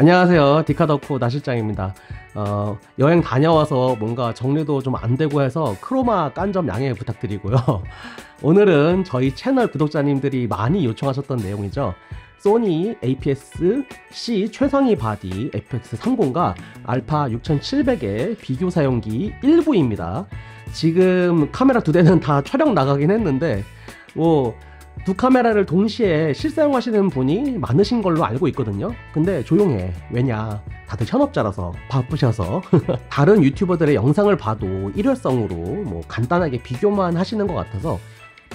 안녕하세요. 디카덕후 나실장입니다. 여행 다녀와서 뭔가 정리도 좀 안 되고 해서 크로마 깐 점 양해 부탁드리고요. 오늘은 저희 채널 구독자님들이 많이 요청하셨던 내용이죠. 소니 APS-C 최상위 바디 FX30과 알파 6700의 비교 사용기 일부입니다. 지금 카메라 두 대는 다 촬영 나가긴 했는데 두 카메라를 동시에 실사용하시는 분이 많으신 걸로 알고 있거든요. 근데 조용해. 왜냐, 다들 현업자라서 바쁘셔서 다른 유튜버들의 영상을 봐도 일회성으로 간단하게 비교만 하시는 것 같아서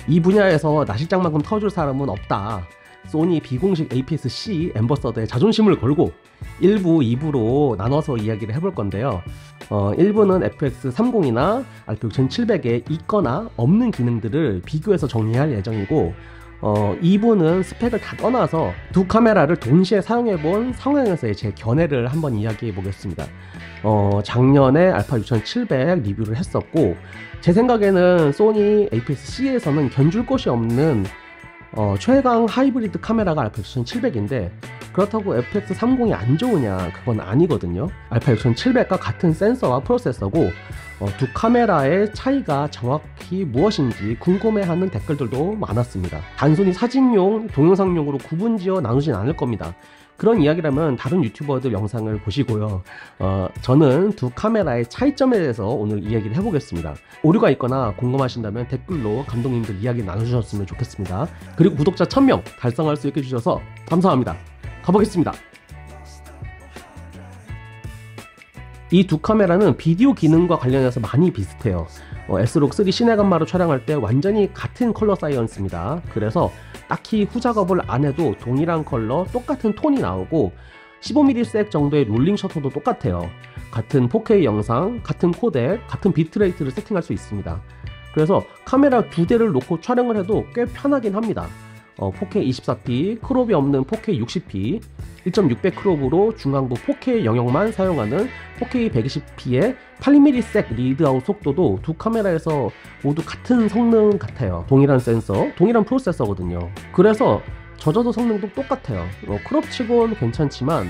이 분야에서 나실장만큼 터줄 사람은 없다. 소니 비공식 APS-C 앰버서더의 자존심을 걸고 1부, 2부로 나눠서 이야기를 해볼 건데요. 1부는 FX30이나 알파 6700에 있거나 없는 기능들을 비교해서 정리할 예정이고 2부는 스펙을 다 떠나서 두 카메라를 동시에 사용해본 상황에서의 제 견해를 한번 이야기해 보겠습니다. 작년에 알파 6700 리뷰를 했었고, 제 생각에는 소니 APS-C에서는 견줄 곳이 없는 최강 하이브리드 카메라가 알파 6700인데 그렇다고 FX30이 안 좋으냐, 그건 아니거든요. 알파 6700과 같은 센서와 프로세서고 두 카메라의 차이가 정확히 무엇인지 궁금해하는 댓글들도 많았습니다. 단순히 사진용, 동영상용으로 구분지어 나누진 않을 겁니다. 그런 이야기라면 다른 유튜버들 영상을 보시고요. 저는 두 카메라의 차이점에 대해서 오늘 이야기를 해보겠습니다. 오류가 있거나 궁금하신다면 댓글로 감독님들 이야기 나눠주셨으면 좋겠습니다. 그리고 구독자 1000명 달성할 수 있게 해주셔서 감사합니다. 가보겠습니다. 이 두 카메라는 비디오 기능과 관련해서 많이 비슷해요. S록3 시네감마로 촬영할 때 완전히 같은 컬러 사이언스입니다. 그래서 딱히 후작업을 안 해도 동일한 컬러, 똑같은 톤이 나오고 15mm 정도의 롤링 셔터도 똑같아요. 같은 4K 영상, 같은 코덱, 같은 비트레이트를 세팅할 수 있습니다. 그래서 카메라 두 대를 놓고 촬영을 해도 꽤 편하긴 합니다. 4K 24p, 크롭이 없는 4K 60p, 1.6배 크롭으로 중앙부 4K 영역만 사용하는 4K 120p의 8mm 리드아웃 속도도 두 카메라에서 모두 같은 성능 같아요. 동일한 센서, 동일한 프로세서거든요. 그래서 저저도 성능도 똑같아요. 크롭 치곤 괜찮지만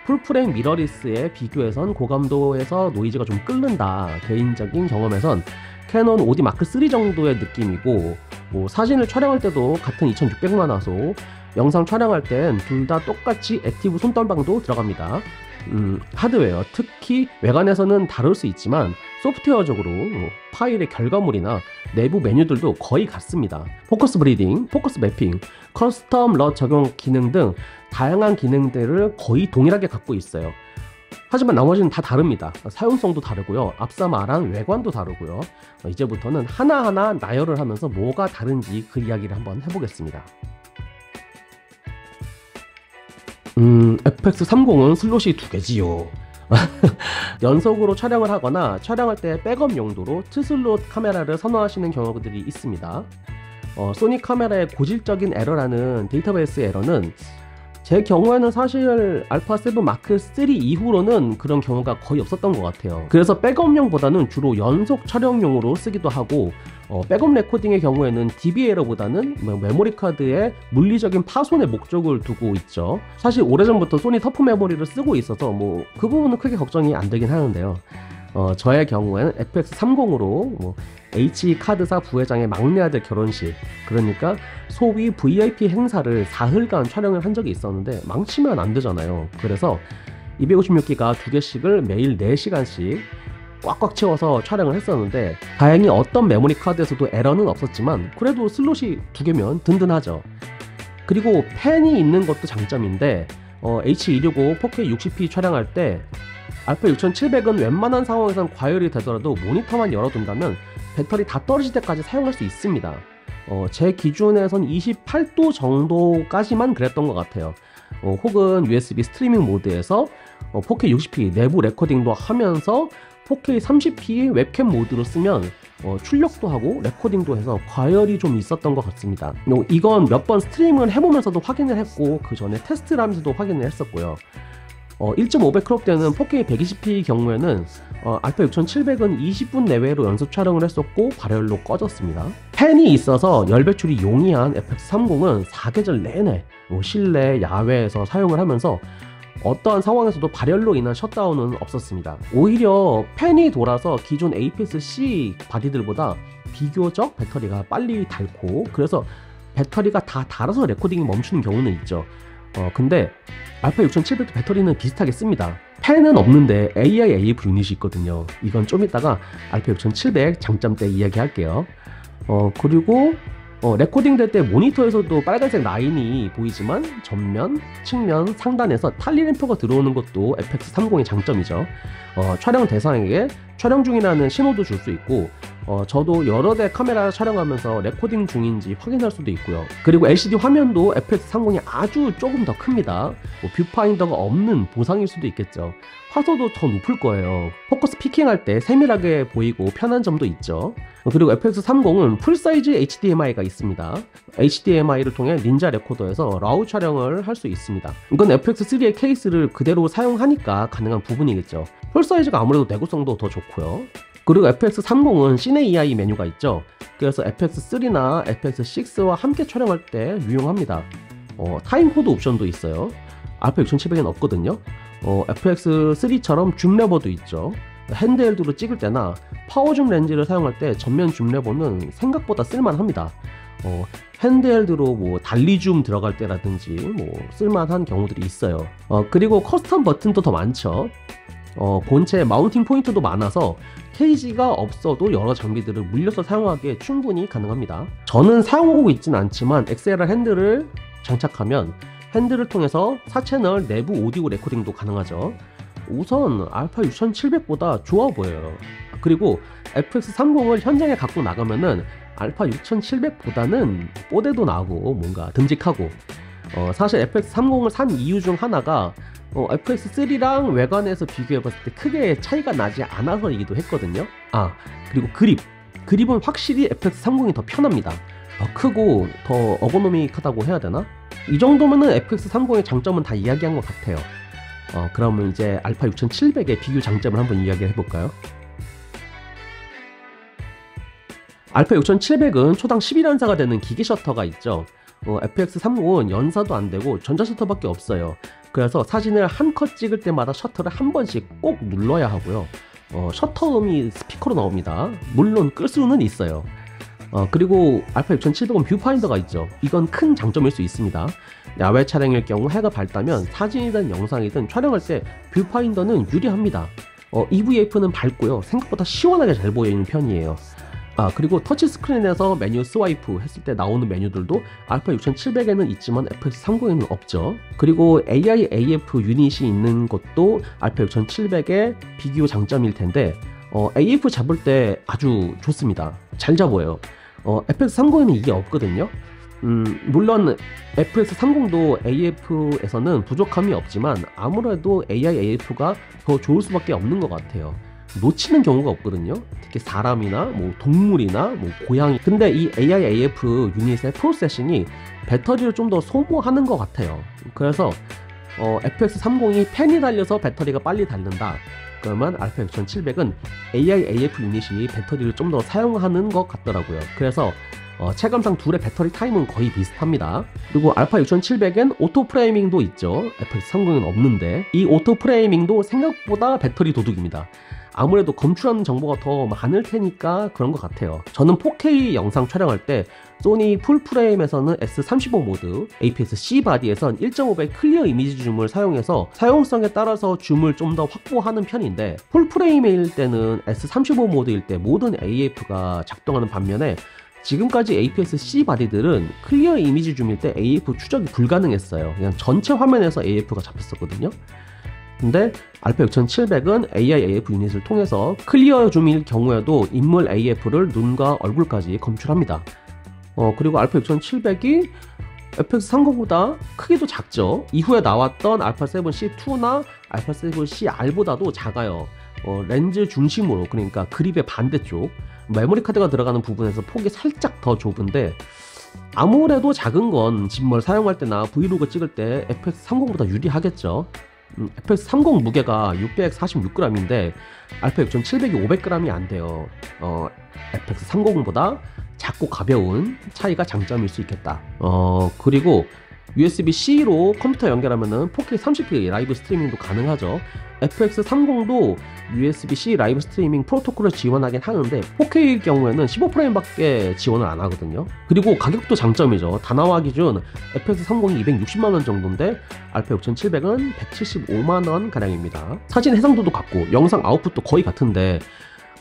풀프레임 미러리스에 비교해선 고감도에서 노이즈가 좀 끓는다. 개인적인 경험에선 캐논 5D 마크 3 정도의 느낌이고, 사진을 촬영할 때도 같은 2600만 화소, 영상 촬영할 땐 둘 다 똑같이 액티브 손떨방도 들어갑니다. 하드웨어, 특히 외관에서는 다를 수 있지만 소프트웨어적으로 파일의 결과물이나 내부 메뉴들도 거의 같습니다. 포커스 브리딩, 포커스 매핑, 커스텀 러 적용 기능 등 다양한 기능들을 거의 동일하게 갖고 있어요. 하지만 나머지는 다 다릅니다. 사용성도 다르고요, 앞서 말한 외관도 다르고요. 이제부터는 하나하나 나열을 하면서 뭐가 다른지 그 이야기를 한번 해보겠습니다. FX30은 슬롯이 두 개지요. 연속으로 촬영을 하거나 촬영할 때 백업 용도로 투슬롯 카메라를 선호하시는 경우들이 있습니다. 소니 카메라의 고질적인 에러라는 데이터베이스 에러는 제 경우에는 사실 알파 7 마크 3 이후로는 그런 경우가 거의 없었던 것 같아요. 그래서 백업용보다는 주로 연속 촬영용으로 쓰기도 하고, 백업 레코딩의 경우에는 DB 에러보다는 메모리 카드의 물리적인 파손의 목적을 두고 있죠. 사실 오래전부터 소니 터프 메모리를 쓰고 있어서 그 부분은 크게 걱정이 안 되긴 하는데요. 저의 경우에는 FX30으로 H 카드사 부회장의 막내 아들 결혼식, 그러니까 소위 VIP 행사를 4흘간 촬영을 한 적이 있었는데 망치면 안 되잖아요. 그래서 256기가 두 개씩을 매일 4시간씩 꽉꽉 채워서 촬영을 했었는데, 다행히 어떤 메모리 카드에서도 에러는 없었지만 그래도 슬롯이 두 개면 든든하죠. 그리고 펜이 있는 것도 장점인데, H265 4K 60p 촬영할 때 알파 6700은 웬만한 상황에선 과열이 되더라도 모니터만 열어둔다면 배터리 다 떨어질 때까지 사용할 수 있습니다. 제 기준에선 28도 정도까지만 그랬던 것 같아요. 혹은 USB 스트리밍 모드에서 4K 60p 내부 레코딩도 하면서 4K 30p 웹캠 모드로 쓰면 출력도 하고 레코딩도 해서 과열이 좀 있었던 것 같습니다. 이건 몇 번 스트리밍을 해보면서도 확인을 했고, 그 전에 테스트를 하면서도 확인을 했었고요. 1.5배 크롭 되는 4K 120p 경우에는 알파 6700은 20분 내외로 연습 촬영을 했었고 발열로 꺼졌습니다. 팬이 있어서 열 배출이 용이한 FX30은 사계절 내내 실내, 야외에서 사용을 하면서 어떠한 상황에서도 발열로 인한 셧다운은 없었습니다. 오히려 팬이 돌아서 기존 APS-C 바디들보다 비교적 배터리가 빨리 닳고, 그래서 배터리가 다 닳아서 레코딩이 멈추는 경우는 있죠. 근데 알파 6700도 배터리는 비슷하게 씁니다. 팬은 없는데 AI/AF 유닛이 있거든요. 이건 좀 이따가 알파 6700 장점 때 이야기할게요. 그리고 레코딩 될 때 모니터에서도 빨간색 라인이 보이지만 전면, 측면, 상단에서 탈리 램프가 들어오는 것도 FX30의 장점이죠. 촬영 대상에게 촬영 중이라는 신호도 줄 수 있고, 저도 여러 대 카메라 촬영하면서 레코딩 중인지 확인할 수도 있고요. 그리고 LCD 화면도 FX30이 아주 조금 더 큽니다. 뷰파인더가 없는 보상일 수도 있겠죠. 화소도 더 높을 거예요. 포커스 피킹할 때 세밀하게 보이고 편한 점도 있죠. 그리고 FX30은 풀사이즈 HDMI가 있습니다. HDMI를 통해 닌자 레코더에서 라우 촬영을 할 수 있습니다. 이건 FX3의 케이스를 그대로 사용하니까 가능한 부분이겠죠. 풀사이즈가 아무래도 내구성도 더 좋고요. 그리고 FX30은 시네 EI 메뉴가 있죠. 그래서 FX3나 FX6와 함께 촬영할 때 유용합니다. 타임코드 옵션도 있어요. 알파 6700에는 없거든요. FX3처럼 줌 레버도 있죠. 핸드헬드로 찍을 때나 파워줌 렌즈를 사용할 때 전면 줌 레버는 생각보다 쓸만합니다. 핸드헬드로 뭐 달리줌 들어갈 때라든지 뭐 쓸만한 경우들이 있어요. 그리고 커스텀 버튼도 더 많죠. 본체 마운팅 포인트도 많아서 케이지가 없어도 여러 장비들을 물려서 사용하기에 충분히 가능합니다. 저는 사용하고 있진 않지만 XLR 핸들을 장착하면 핸들을 통해서 4채널 내부 오디오 레코딩도 가능하죠. 우선 알파 6700보다 좋아 보여요. 그리고 FX30을 현장에 갖고 나가면은 알파 6700보다는 뽀대도 나고 뭔가 듬직하고, 사실 FX30을 산 이유 중 하나가 FX3랑 외관에서 비교해봤을 때 크게 차이가 나지 않아서이기도 했거든요. 그리고 그립은 확실히 FX30이 더 편합니다. 더 크고 더 어고노믹하다고 해야 되나? 이 정도면은 FX30의 장점은 다 이야기한 것 같아요. 그러면 이제 알파 6700의 비교 장점을 한번 이야기해 볼까요? 알파 6700은 초당 11연사가 되는 기계 셔터가 있죠. FX30은 연사도 안 되고 전자 셔터밖에 없어요. 그래서 사진을 한 컷 찍을 때마다 셔터를 한 번씩 꼭 눌러야 하고요. 셔터 음이 스피커로 나옵니다. 물론 끌 수는 있어요. 그리고 알파 6700은 뷰파인더가 있죠. 이건 큰 장점일 수 있습니다. 야외 촬영일 경우 해가 밝다면 사진이든 영상이든 촬영할 때 뷰파인더는 유리합니다. EVF는 밝고요. 생각보다 시원하게 잘 보이는 편이에요. 그리고 터치스크린에서 메뉴 스와이프 했을 때 나오는 메뉴들도 알파 6700에는 있지만 FX30에는 없죠. 그리고 AI/AF 유닛이 있는 것도 알파 6700의 비교 장점일 텐데, AF 잡을 때 아주 좋습니다. 잘 잡아요. FX30에는 이게 없거든요. 물론 FX30도 AF에서는 부족함이 없지만 아무래도 AI/AF가 더 좋을 수밖에 없는 것 같아요. 놓치는 경우가 없거든요. 특히 사람이나 뭐 동물이나 뭐 고양이. 근데 이 AI/AF 유닛의 프로세싱이 배터리를 좀 더 소모하는 것 같아요. 그래서 FX30이 팬이 달려서 배터리가 빨리 닳는다. 그러면 알파 6700은 AI/AF 유닛이 배터리를 좀 더 사용하는 것 같더라고요. 그래서 체감상 둘의 배터리 타임은 거의 비슷합니다. 그리고 알파 6700엔 오토 프레이밍도 있죠. FX30은 없는데 이 오토 프레이밍도 생각보다 배터리 도둑입니다. 아무래도 검출하는 정보가 더 많을 테니까 그런 것 같아요. 저는 4K 영상 촬영할 때 소니 풀프레임에서는 S35 모드, APS-C 바디에선 1.5배 클리어 이미지 줌을 사용해서 사용성에 따라서 줌을 좀 더 확보하는 편인데, 풀프레임일 때는 S35 모드일 때 모든 AF가 작동하는 반면에 지금까지 APS-C 바디들은 클리어 이미지 줌일 때 AF 추적이 불가능했어요. 그냥 전체 화면에서 AF가 잡혔었거든요. 근데 알파 6700은 AI/AF 유닛을 통해서 클리어 줌일 경우에도 인물 AF를 눈과 얼굴까지 검출합니다. 그리고 알파 6700이 FX30보다 크기도 작죠. 이후에 나왔던 알파 7C2나 알파 7CR보다도 작아요. 렌즈 중심으로, 그러니까 그립의 반대쪽 메모리 카드가 들어가는 부분에서 폭이 살짝 더 좁은데, 아무래도 작은 건 짐을 사용할 때나 브이로그 찍을 때 FX30보다 유리하겠죠. FX30 무게가 646g인데 알파 6700이 500g이 안 돼요. FX30보다 작고 가벼운 차이가 장점일 수 있겠다. 그리고 USB-C로 컴퓨터 연결하면은 4K 30p 라이브 스트리밍도 가능하죠. FX30도 USB-C 라이브 스트리밍 프로토콜을 지원하긴 하는데 4K의 경우에는 15프레임밖에 지원을 안 하거든요. 그리고 가격도 장점이죠. 다나와 기준 FX30이 260만원 정도인데 알파 6700은 175만원 가량입니다. 사진 해상도도 같고 영상 아웃풋도 거의 같은데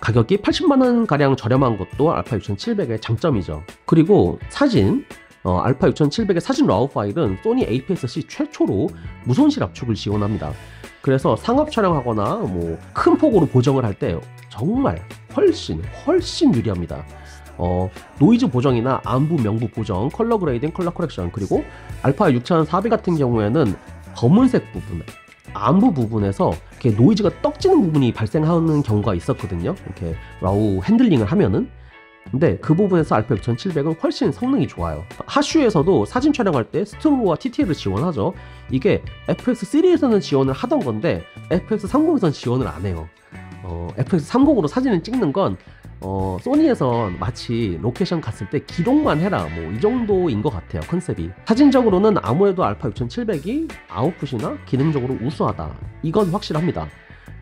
가격이 80만원 가량 저렴한 것도 알파 6700의 장점이죠. 그리고 사진 알파 6700의 사진 라우 파일은 소니 APS-C 최초로 무손실 압축을 지원합니다. 그래서 상업 촬영하거나 뭐 큰 폭으로 보정을 할 때 정말 훨씬 유리합니다. 노이즈 보정이나 안부 명부 보정, 컬러 그레이딩, 컬러 커렉션, 그리고 알파 6400 같은 경우에는 검은색 부분, 안부 부분에서 이렇게 노이즈가 떡지는 부분이 발생하는 경우가 있었거든요. 이렇게 라우 핸들링을 하면은. 근데 그 부분에서 알파 6700은 훨씬 성능이 좋아요. 하슈에서도 사진 촬영할 때 스트로보와 TTL을 지원하죠. 이게 FX3에서는 지원을 하던 건데 FX30에서는 지원을 안 해요. FX30으로 사진을 찍는 건 소니에선 마치 로케이션 갔을 때 기록만 해라 뭐 이 정도인 것 같아요. 컨셉이. 사진적으로는 아무래도 알파 6700이 아웃풋이나 기능적으로 우수하다, 이건 확실합니다.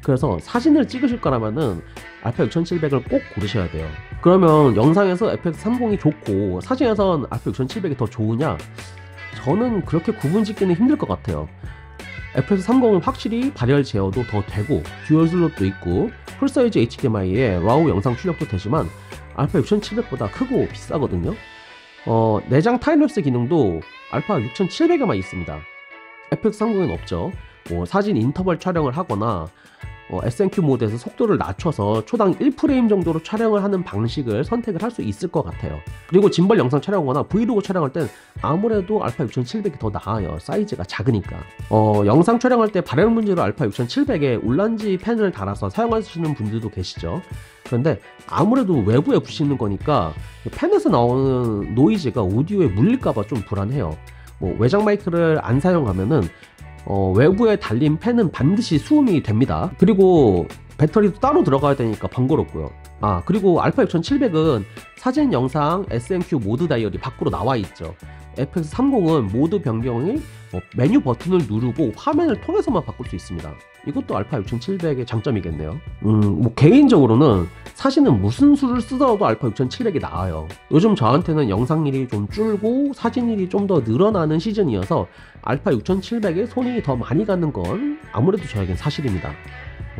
그래서 사진을 찍으실 거라면은 알파 6700을 꼭 고르셔야 돼요. 그러면 영상에서 FX30이 좋고 사진에선 알파 6700이 더 좋으냐? 저는 그렇게 구분 짓기는 힘들 것 같아요. FX30은 확실히 발열 제어도 더 되고 듀얼 슬롯도 있고 풀사이즈 HDMI에 라우 영상 출력도 되지만 알파 6700보다 크고 비싸거든요. 내장 타임랩스 기능도 알파 6700에만 있습니다. FX30에는 없죠. 사진 인터벌 촬영을 하거나 SNQ 모드에서 속도를 낮춰서 초당 1프레임 정도로 촬영을 하는 방식을 선택을 할 수 있을 것 같아요. 그리고 짐벌 영상 촬영하거나 브이로그 촬영할 땐 아무래도 알파 6700이 더 나아요. 사이즈가 작으니까. 영상 촬영할 때 발열 문제로 알파 6700에 울란지 펜을 달아서 사용하시는 분들도 계시죠. 그런데 아무래도 외부에 붙이는 거니까 펜에서 나오는 노이즈가 오디오에 물릴까봐 좀 불안해요. 외장 마이크를 안 사용하면은 외부에 달린 펜은 반드시 수음이 됩니다. 그리고 배터리도 따로 들어가야 되니까 번거롭고요. 그리고 알파 6700은 사진, 영상, SNQ 모드 다이얼이 밖으로 나와 있죠. FX30은 모드 변경이 메뉴 버튼을 누르고 화면을 통해서만 바꿀 수 있습니다. 이것도 알파 6700의 장점이겠네요. 개인적으로는 사진은 무슨 수를 쓰더라도 알파 6700이 나아요. 요즘 저한테는 영상일이 좀 줄고 사진일이 좀 더 늘어나는 시즌이어서 알파 6700에 손이 더 많이 가는 건 아무래도 저에겐 사실입니다.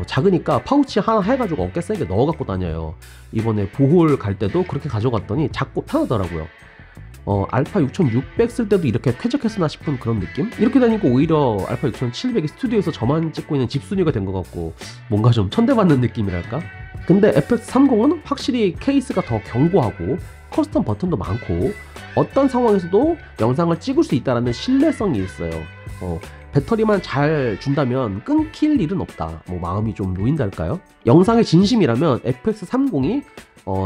작으니까 파우치 하나 해가지고 어깨 세게 넣어 갖고 다녀요. 이번에 보홀 갈 때도 그렇게 가져갔더니 작고 편하더라고요. 알파 6600 쓸 때도 이렇게 쾌적했으나 싶은 그런 느낌? 이렇게 다니고 오히려 알파 6700이 스튜디오에서 저만 찍고 있는 집순이가 된 것 같고 뭔가 좀 천대받는 느낌이랄까? 근데 FX30은 확실히 케이스가 더 견고하고 커스텀 버튼도 많고 어떤 상황에서도 영상을 찍을 수 있다는 신뢰성이 있어요. 배터리만 잘 준다면 끊길 일은 없다. 마음이 좀 놓인달까요? 영상의 진심이라면 FX30이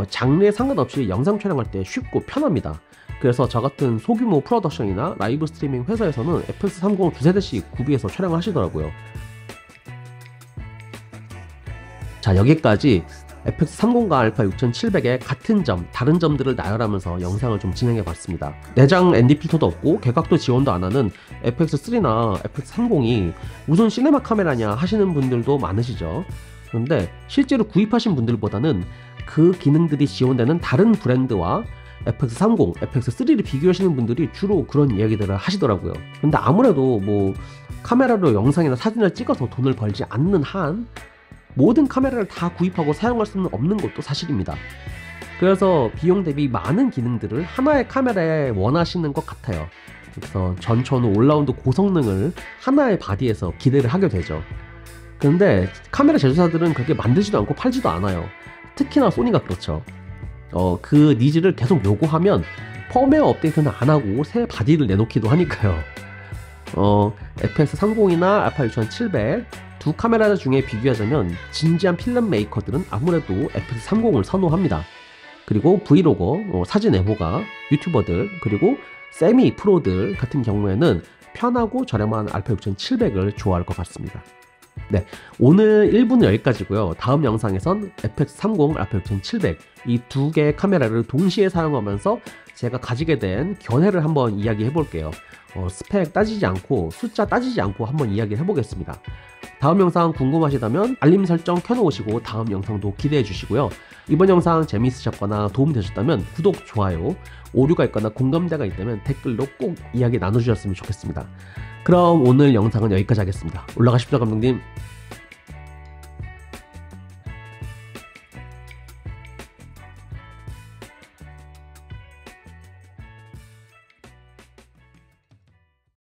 장르에 상관없이 영상 촬영할 때 쉽고 편합니다. 그래서 저 같은 소규모 프로덕션이나 라이브 스트리밍 회사에서는 FX30을 두세 대씩 구비해서 촬영을 하시더라고요. 자, 여기까지 FX30과 알파 6700의 같은 점, 다른 점들을 나열하면서 영상을 좀 진행해 봤습니다. 내장 ND 필터도 없고 개각도 지원도 안 하는 FX3나 FX30이 무슨 시네마 카메라냐 하시는 분들도 많으시죠. 그런데 실제로 구입하신 분들보다는 그 기능들이 지원되는 다른 브랜드와 FX30, FX3를 비교하시는 분들이 주로 그런 이야기들을 하시더라고요. 근데 아무래도 카메라로 영상이나 사진을 찍어서 돈을 벌지 않는 한 모든 카메라를 다 구입하고 사용할 수는 없는 것도 사실입니다. 그래서 비용 대비 많은 기능들을 하나의 카메라에 원하시는 것 같아요. 그래서 전천 후 올라운드 고성능을 하나의 바디에서 기대를 하게 되죠. 그런데 카메라 제조사들은 그렇게 만들지도 않고 팔지도 않아요. 특히나 소니가 그렇죠. 그 니즈를 계속 요구하면 펌웨어 업데이트는 안 하고 새 바디를 내놓기도 하니까요. FX30이나 알파 6700 두 카메라 중에 비교하자면 진지한 필름 메이커들은 아무래도 FX30을 선호합니다. 그리고 브이로거, 사진 애호가, 유튜버들, 그리고 세미 프로들 같은 경우에는 편하고 저렴한 알파 6700을 좋아할 것 같습니다. 네, 오늘 1부는 여기까지고요. 다음 영상에선 FX30, 알파 6700 이 두 개의 카메라를 동시에 사용하면서 제가 가지게 된 견해를 한번 이야기해 볼게요. 스펙 따지지 않고 숫자 따지지 않고 한번 이야기를 해보겠습니다. 다음 영상 궁금하시다면 알림 설정 켜놓으시고 다음 영상도 기대해 주시고요. 이번 영상 재미있으셨거나 도움되셨다면 구독, 좋아요, 오류가 있거나 공감대가 있다면 댓글로 꼭 이야기 나눠주셨으면 좋겠습니다. 그럼 오늘 영상은 여기까지 하겠습니다. 올라가십시오, 감독님.